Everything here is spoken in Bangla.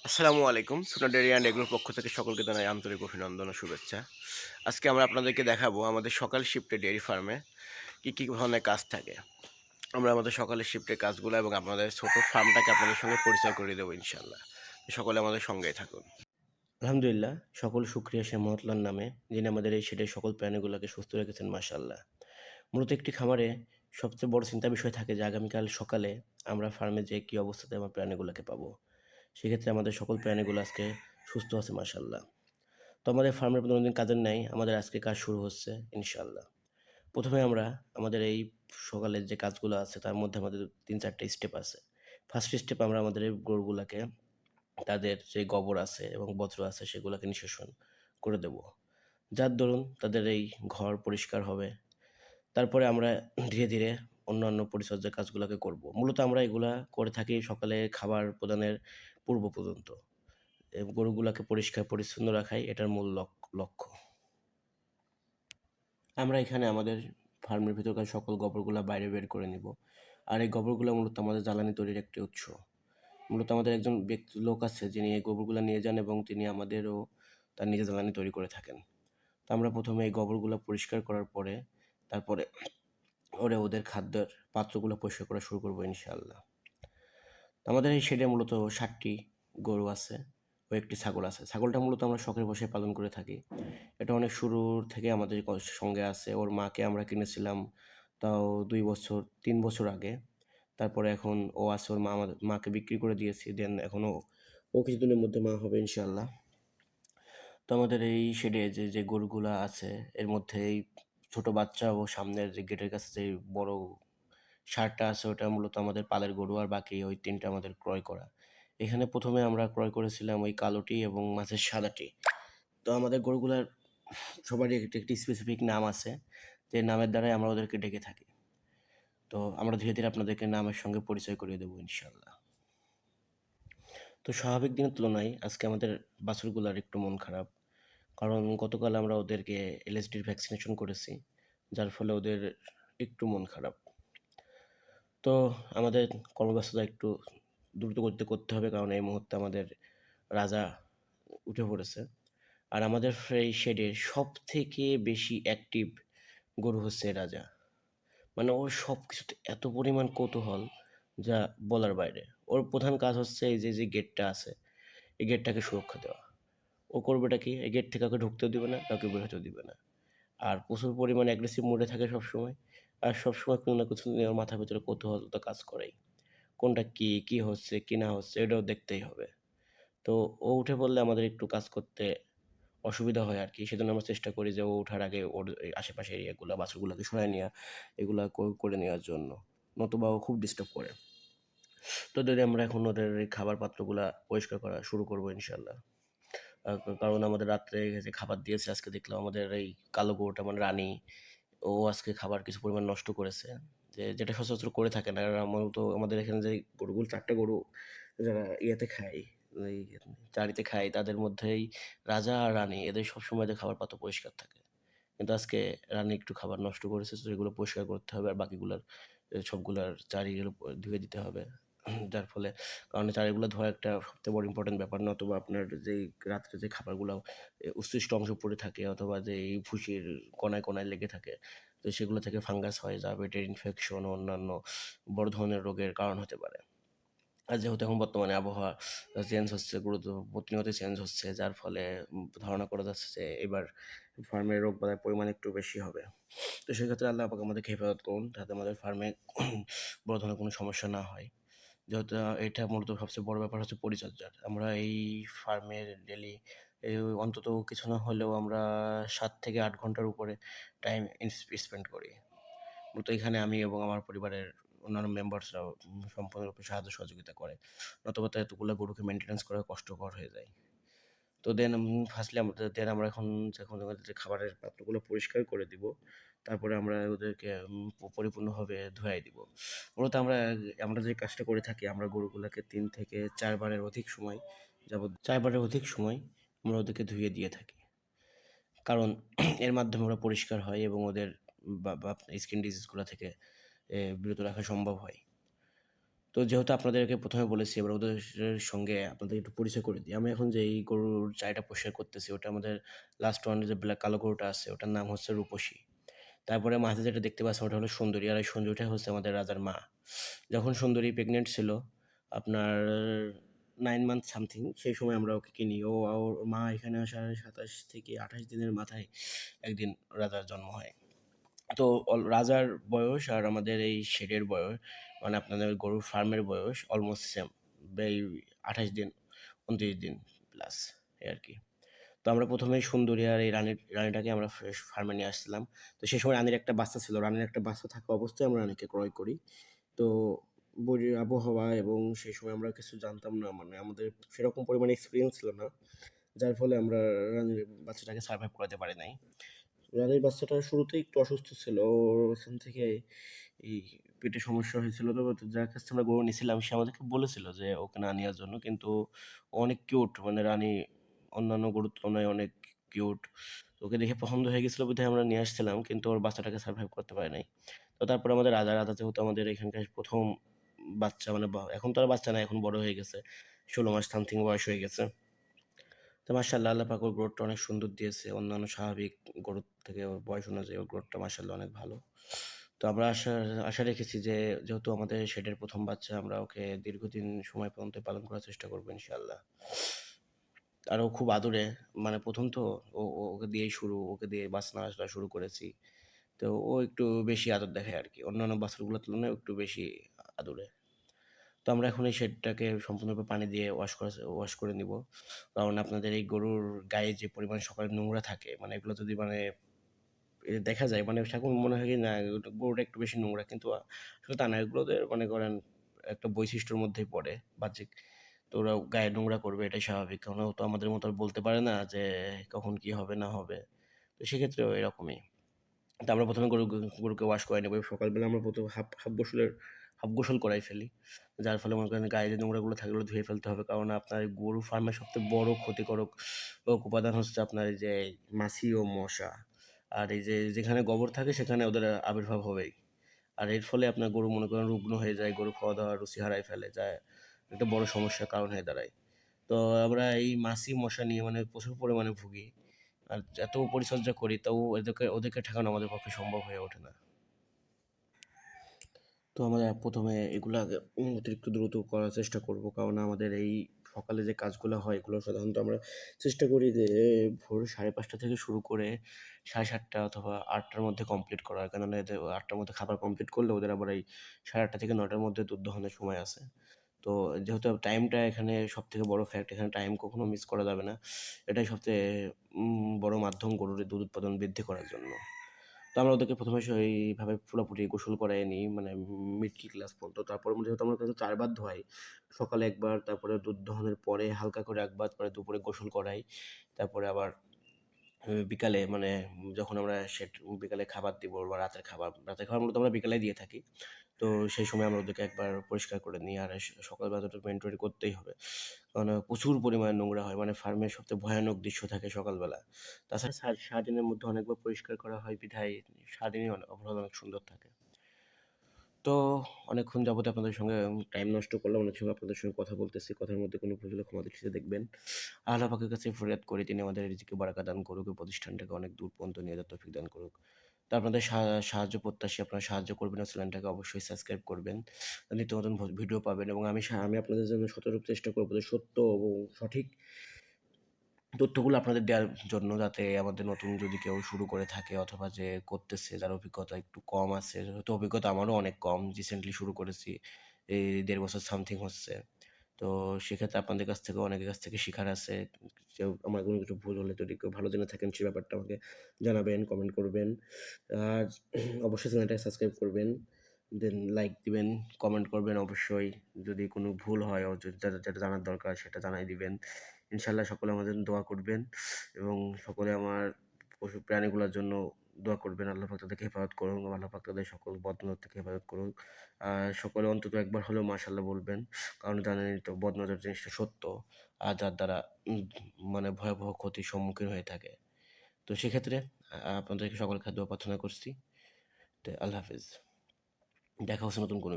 আসসালামু আলাইকুম। সুনা ডেয়ারি অ্যান্ড এগ্রোর পক্ষ থেকে সকলকে জানাই আন্তরিক অভিনন্দন ও শুভেচ্ছা। আজকে আমরা আপনাদেরকে দেখাবো আমাদের সকাল শিফটে ডেয়ারি ফার্মে কী ধরনের কাজ থাকে। আমরা আমাদের সকালের শিফটের কাজগুলো এবং আপনাদের ছোট ফার্মটাকে আপনাদের সঙ্গে পরিচয় করিয়ে দেবো ইনশাআল্লাহ। সকলে আমাদের সঙ্গেই থাকুন। আলহামদুলিল্লাহ, সকল শুকরিয়া সে মহতলার নামে, যিনি আমাদের এই শেডের সকল প্রাণীগুলোকে সুস্থ রেখেছেন মাশাআল্লাহ। মূলত একটি খামারে সবচেয়ে বড় চিন্তার বিষয় থাকে যে আগামীকাল সকালে আমরা ফার্মে যেয়ে কী অবস্থাতে আমার প্রাণীগুলোকে পাবো। সেক্ষেত্রে আমাদের সকল প্রাণীগুলো আজকে সুস্থ আছে মাশাআল্লাহ। তো আমাদের ফার্মের দৈনন্দিন কাজের ন্যায় আমাদের আজকে কাজ শুরু হচ্ছে ইনশাআল্লাহ। ১ম এ আমরা আমাদের এই সকালের যে কাজগুলো আছে তার মধ্যে আমাদের ৩-৪ টা স্টেপ আছে। ফার্স্ট স্টেপ আমরা আমাদের এই গরুগুলাকে তাদের যে গোবর আছে এবং বর্জ্য আছে সেগুলাকে নিষ্কাশন করে দেব। যার দরুন তাদের এই ঘর পরিষ্কার হবে। তারপরে আমরা ধীরে, ধীরে অন্যান্য পরিচর্যার কাজগুলাকে করব। মূলত আমরা এগুলা করে থাকি সকালে খাবার প্রদানের পূর্ব পর্যন্ত। গরুগুলাকে পরিষ্কার পরিচ্ছন্ন রাখাই এটার মূল লক্ষ্য। আমরা এখানে আমাদের ফার্মের ভিতরকার সকল গোবরগুলা বাইরে বের করে নিব। আর এই গোবরগুলা মূলত আমাদের জ্বালানি তৈরির একটি উৎস। মূলত আমাদের একজন লোক আছে যিনি এই গোবরগুলা নিয়ে যান এবং তিনি আমাদেরও তার নিজের জ্বালানি তৈরি করে থাকেন। তো আমরা ১ম এ এই গোবরগুলা পরিষ্কার করার পরে তারপরে ওদের খাদ্যের পাত্রগুলো পরিষ্কার করা শুরু করব ইনশাআল্লাহ। আমাদের এই শেডে মূলত ৬০ টি গরু আছে ও ১ টি ছাগল আছে। ছাগলটা মূলত আমরা শখের বশে পালন করে থাকি। এটা অনেক শুরুর থেকে আমাদের সঙ্গে আছে। ওর মাকে আমরা কিনেছিলাম তাও ২ বছর ৩ বছর আগে। তারপরে এখন ও আছে, ওর মা আমাদের মাকে বিক্রি করে দিয়েছি। দেন এখন ও কিছুদিনের মধ্যে মা হবে ইনশাআল্লাহ। তো আমাদের এই শেডে যে গরুগুলা আছে এর মধ্যে এই ছোট বাচ্চা ও সামনের যে গেটের কাছে যে বড় ষাঁড়টা আছে ওটা মূলত আমাদের পালের গরু, আর বাকি ওই ৩ টা আমাদের ক্রয় করা। এখানে ১ম এ আমরা ক্রয় করেছিলাম ওই কালোটি এবং মাঝের সাদাটি। তো আমাদের গরুগুলার সবারই একটি স্পেসিফিক নাম আছে, যে নামের দ্বারাই আমরা ওদেরকে ডেকে থাকি। তো আমরা ধীরে, ধীরে আপনাদেরকে নামের সঙ্গে পরিচয় করিয়ে দেবো ইনশাআল্লাহ। তো স্বাভাবিক দিনের তুলনায় আজকে আমাদের বাছুরগুলার একটু মন খারাপ। কারণ গতকাল আমরা ওদেরকে এলএসডির ভ্যাকসিনেশন করেছি। যার ফলে ওদের একটু মন খারাপ। তো আমাদের কর্মব্যস্ততা একটু দ্রুত গতিতে করতে হবে, কারণ এই মুহূর্তে আমাদের রাজা উঠে পড়েছে। আর আমাদের এই শেডের সবথেকে বেশি অ্যাক্টিভ গরু হচ্ছে রাজা। মানে ওর সবকিছুতে এত পরিমাণ কৌতূহল যা বলার বাইরে। ওর প্রধান কাজ হচ্ছে এই যে গেটটা আছে, এই গেটটাকে সুরক্ষা দেওয়া। ও করবেটা কি? এই গেট থেকে কাউকে ঢুকতেও দিবে না, কাউকে বের হতেও দিবে না। আর প্রচুর পরিমাণে অ্যাগ্রেসিভ মোডে থাকে সবসময়। আর সবসময় কোনো না কিছু নিয়ে ওর মাথার ভেতরে কৌতূহল তো কাজ করেই। কোনটা কি হচ্ছে, কি না হচ্ছে এটাও দেখতেই হবে। তো ও উঠে পড়লে আমাদের একটু কাজ করতে অসুবিধা হয় আরকি। সেজন্য আমরা চেষ্টা করি যে ও ওঠার আগে ওর এই আশেপাশের এরিয়াগুলা বাছুরগুলাকে সরায় নেয়া, এগুলা করে নেওয়ার জন্য। নতুবা ও খুব ডিস্টার্ব করে। তো যদি আমরা এখন ওদের এই খাবার পাত্রগুলা পরিষ্কার করা শুরু করব ইনশাআল্লাহ। আ কারণ আমাদের রাত্রে যে খাবার দিয়েছে আজকে দেখলাম আমাদের এই কালো গরুটা মানে রানী, ও আজকে খাবার কিছু পরিমাণ নষ্ট করেছে। যেটা সচরাচর করে থাকে না। আর মূলত আমাদের এখানে যে গরুগুলো ৪ টা গরু যারা ইয়েতে খায়, ওই চারিতে খায়, তাদের মধ্যেই রাজা আর রানী এদের সবসময় যে খাবার পাত্র পরিষ্কার থাকে। কিন্তু আজকে রানী একটু খাবার নষ্ট করেছে, তো এগুলো পরিষ্কার করতে হবে। আর বাকিগুলার সবগুলার চারি এগুলো ধুয়ে দিতে হবে। যার ফলে, কারণ চারিগুলো ধোয়া একটা সবথেকে বড় ইম্পোর্টেন্ট ব্যাপার, নতুবা আপনার যেই রাত্রে যে খাবারগুলো উচ্ছিষ্ট অংশ পড়ে থাকে অথবা যে এই ভুসির কণায়, কণায় লেগে থাকে, তো সেগুলো থেকে ফাঙ্গাস হয় যা পেটের ইনফেকশন ও অন্যান্য বড় ধরনের রোগের কারণ হতে পারে। আর যেহেতু এখন বর্তমানে আবহাওয়া চেঞ্জ হচ্ছে, প্রতিনিয়ত চেঞ্জ হচ্ছে, যার ফলে ধারণা করা যাচ্ছে যে এবার ফার্মের রোগবালাইয়ের পরিমাণ একটু বেশি হবে। তো সেক্ষেত্রে আল্লাহ পাক আমাদেরকে হেফাজত করুন, যাতে আমাদের ফার্মে বড় ধরনের কোনো সমস্যা না হয়। যেহেতু এটা মূলত সবচেয়ে বড় ব্যাপার হচ্ছে পরিচর্যার। আমরা এই ফার্মের ডেইলি অন্তত কিছু না হলেও আমরা ৭ থেকে ৮ ঘন্টার উপরে টাইম স্পেন্ড করি। মূলত এখানে আমি এবং আমার পরিবারের অন্যান্য মেম্বার্সরাও সম্পূর্ণরূপে সাহায্য সহযোগিতা করে। নতুবা তো এতগুলা গরুকে মেইনটেন্যান্স করা কষ্টকর হয়ে যায়। তো দেন ফার্স্টলি আমরা যখন ওদের খাবারের পাত্রগুলো পরিষ্কার করে দিব, তারপরে আমরা ওদেরকে পরিপূর্ণভাবে ধুয়াই দিব। মূলত আমরা যে কাজটা করে থাকি, আমরা গরুগুলাকে ৩ থেকে ৪ বারের অধিক সময় ৪ বারের অধিক সময় আমরা ওদেরকে ধুয়ে দিয়ে থাকি। কারণ এর মাধ্যমে ওরা পরিষ্কার হয় এবং ওদের বা স্কিন ডিজিজগুলো থেকে বিরত রাখা সম্ভব হয়। তো যেহেতু আপনাদেরকে প্রথমে বলেছি, এবার ওদের সঙ্গে আপনাদের একটু পরিচয় করে দিই। আমি এখন যে এই গরুর চাইটা পরিষ্কার করতেছি, ওটা আমাদের লাস্ট ওয়ান যে ব্ল্যাক কালো গরুটা আছে, ওটার নাম হচ্ছে রূপসী। তারপরে মাঝে যেটা দেখতে পাচ্ছেন, ওটা হলো সুন্দরী, আর এই সুন্দরীটা হচ্ছে আমাদের রাজার মা। যখন সুন্দরী প্রেগনেন্ট ছিল, আপনার 9 মান্থ সামথিং, সেই সময় আমরা ওকে কিনি। ওর মা এখানে আসার 27 থেকে 28 দিনের মাথায় একদিন রাজার জন্ম হয়। তো রাজার বয়স আর আমাদের এই শেডের বয়স, মানে আপনাদের গরুর ফার্মের বয়স অলমোস্ট সেম। এই 28 দিন, 29 দিন প্লাস, এই আর কি। তো আমরা প্রথমেই সুন্দরী আর এই রানীটাকে আমরা ফ্রেশ ফার্মে নিয়ে আসছিলাম। তো সেই সময় রানীর একটা বাচ্চা ছিল। রানীর একটা বাচ্চা থাকা অবস্থায় আমরা রানীকে ক্রয় করি। তো বড়ির আবহাওয়া এবং সেই সময় আমরা কিছু জানতাম না, মানে আমাদের সেরকম পরিমাণে এক্সপিরিয়েন্স ছিল না, যার ফলে আমরা রানীর বাচ্চাটাকে সার্ভাইভ করাতে পারি নাই। রানীর বাচ্চাটা শুরুতেই একটু অসুস্থ ছিল। ওর ওখান থেকে এই পেটে সমস্যা হয়েছিল। তো যার কাছ থেকে আমরা গরু নিয়েছিলাম, সে আমাদেরকে বলেছিল যে ওকে না নেওয়ার জন্য। কিন্তু ও অনেক কিউট, মানে রানী অন্যান্য গরুর তুলনায় অনেক কিউট। ওকে দেখে পছন্দ হয়ে গেছিল বিধায় আমরা নিয়ে আসছিলাম, কিন্তু ওর বাচ্চাটাকে সার্ভাইভ করতে পারে নাই। তো তারপরে আমাদের রাজা যেহেতু আমাদের এখানকার প্রথম বাচ্চা, মানে এখন তো আর বাচ্চা না, এখন বড় হয়ে গেছে, 16 মাস সামথিং বয়স হয়ে গেছে। তো মাশাআল্লাহ, আল্লাহ পাক ওর গ্রোথটা অনেক সুন্দর দিয়েছে। অন্যান্য স্বাভাবিক গরুর থেকে ওর বয়স অনুযায়ী ওর গ্রোথটা মাশাআল্লাহ অনেক ভালো। তো আমরা আশা রেখেছি যে যেহেতু আমাদের শেডের প্রথম বাচ্চা, আমরা ওকে দীর্ঘদিন সময় পর্যন্ত পালন করার চেষ্টা করবো ইনশাআল্লাহ। আর ও খুব আদুরে, মানে প্রথম তো, ওকে দিয়েই শুরু, ওকে দিয়ে বাছনা আসা শুরু করেছি। তো ও একটু বেশি আদর দেখায় আরকি। অন্যান্য বাছুরগুলোর তুলনায় ও একটু বেশি আদুরে। তো আমরা এখন এই শেডটাকে সম্পূর্ণরূপে পানি দিয়ে ওয়াশ করে নিব। কারণ আপনাদের এই গরুর গায়ে যে পরিমাণ সকালে নোংরা থাকে, মানে এগুলো যদি মানে দেখা যায়, মানে এখন মনে হয় কি না গরুটা একটু বেশি নোংরা, কিন্তু আসলে তা না। এগুলো ওদের মনে করেন একটা বৈশিষ্ট্যর মধ্যেই পড়ে বাহ্যিক। তো ওরা গায়ে নোংরা করবে, এটাই স্বাভাবিক। কারণ ও তো আমাদের মতো আর বলতে পারে না যে কখন কি হবে না হবে। তো সেক্ষেত্রেও এরকমই। তো আমরা প্রথমে গরুকে ওয়াশ করে নেবো। সকালবেলা আমরা প্রথমে হাফ গোসল করাই ফেলি। যার ফলে মনে করেন গায়ে যে নোংরাগুলো থাকে ওগুলো ধুয়ে ফেলতে হবে। কারণ আপনার এই গরু ফার্মের সবথেকে বড় ক্ষতিকারক উপাদান হচ্ছে আপনার এই যে মাছি ও মশা। আর এই যে যেখানে গোবর থাকে সেখানে ওদের আবির্ভাব হবেই। আর এর ফলে আপনার গরু মনে করেন রুগ্ন হয়ে যায়, গরু খাওয়া-দাওয়ার রুচি হারায় ফেলে, যা একটা বড় সমস্যার কারণ হয়ে দাঁড়ায়। তো আমরা এই মাছি মশা নিয়ে মানে প্রচুর পরিমাণে ভুগি। আর এত পরিচর্যা করি, তাও ওদেরকে ঠেকানো আমাদের পক্ষে সম্ভব হয়ে ওঠে না। তো আমরা প্রথমে এগুলা অতিরিক্ত দ্রুত করার চেষ্টা করব, কারণ আমাদের এই সকালে যে কাজগুলো হয় এগুলো সাধারণত আমরা চেষ্টা করি যে ভোর 5:30 থেকে শুরু করে 7:30 অথবা 8টার মধ্যে কমপ্লিট করার। কেননা এদের 8টার মধ্যে খাবার কমপ্লিট করলে ওদের আবার এই 8:30 থেকে 9টার মধ্যে দুধ দহনের সময় আছে। তো যেহেতু টাইমটা এখানে সবথেকে বড় ফ্যাক্ট, এখানে টাইম কখনো মিস করা যাবে না। এটাই সবচেয়ে বড় মাধ্যম গরুর দুধ উৎপাদন বৃদ্ধি করার জন্য। তো আমরা ওদেরকে প্রথমে এইভাবে পুরোপুরি গোসল করাইয়ে নিই, মানে মিল্কি ক্লাস পর্যন্ত। তারপর যেহেতু আমরা কিন্তু 4 বার ধোয়াই। সকালে 1 বার, তারপরে দুধ দহনের পরে হালকা করে 1 বার, পরে দুপুরে গোসল করাই। তারপরে আবার বিকালে, মানে যখন আমরা বিকালে খাবার দিব বা রাতের খাবার মূলত আমরা বিকালেই দিয়ে থাকি। তো সেই সময় আমরা ওদেরকে একবার পরিষ্কার করে নিই। আর সকালবেলা তো একটু মেইনটেইন করতেই হবে। কারণ প্রচুর পরিমাণে নোংরা হয়। মানে ফার্মের সবচেয়ে ভয়ানক দৃশ্য থাকে সকালবেলা। তাছাড়া সারাদিনের মধ্যে অনেকবার পরিষ্কার করা হয় বিধায় সারাদিনই ওভারঅল অনেক সুন্দর থাকে। তো অনেকক্ষণ যাবত আপনাদের সঙ্গে টাইম নষ্ট করলাম। অনেক সময় আপনাদের সঙ্গে কথা বলতেছি। কথার মধ্যে কোনো ভুল হলে ক্ষমা দৃষ্টিতে দেখবেন। আল্লাহ পাকের কাছে ফরিয়াদ করি, তিনি আমাদের রিজিকে বারাকা দান করুক, এই প্রতিষ্ঠানটাকে অনেক দূর পর্যন্ত নিয়ে যাওয়ার তৌফিক দান করুক। তো আপনাদের সাহায্য প্রত্যাশী, আপনারা সাহায্য করবেন আর চ্যানেলটাকে অবশ্যই সাবস্ক্রাইব করবেন। নিত্য নতুন ভিডিও পাবেন এবং আমি আপনাদের জন্য শতরূপ চেষ্টা করব যে সত্য এবং সঠিক তথ্যগুলো আপনাদের দেওয়ার জন্য, যাতে আমাদের নতুন যদি কেউ শুরু করে থাকে অথবা যে করতেছে, যার অভিজ্ঞতা একটু কম আছে, যেহেতু অভিজ্ঞতা আমারও অনেক কম, রিসেন্টলি শুরু করেছি, এই 1.5 বছর সামথিং হচ্ছে। তো সেক্ষেত্রে আপনাদের কাছ থেকে অনেকের কাছ থেকে শেখার আছে। কেউ আমার কোনো কিছু ভুল হলে যদি কেউ ভালো জেনে থাকেন সে ব্যাপারটা আমাকে জানাবেন, কমেন্ট করবেন। আর অবশ্যই চ্যানেলটাকে সাবস্ক্রাইব করবেন। দেন লাইক দিবেন, কমেন্ট করবেন অবশ্যই। যদি কোনো ভুল হয় ও যেটা জানার দরকার সেটা জানাই দিবেন। ইনশাআল্লাহ সকলে আমার জন্য দোয়া করবেন এবং সকলে আমার পশু প্রাণীগুলোর জন্য দোয়া করবেন। আল্লাহ পাক তাদেরকে হেফাজত করুন। আল্লাহ পাক তাদের সকল বদনজর থেকে হেফাজত করুন। আর সকলে অন্তত একবার হলেও মাশাআল্লাহ বলবেন। কারণ জানেনই তো বদনজর জিনিসটা সত্য। আর যার দ্বারা মানে ভয়াবহ ক্ষতির সম্মুখীন হয়ে থাকে। তো সেক্ষেত্রে আপনাদেরকে সকলকে দোয়া প্রার্থনা করছি। তো আল্লাহ হাফেজ। দেখা হচ্ছে নতুন কোনো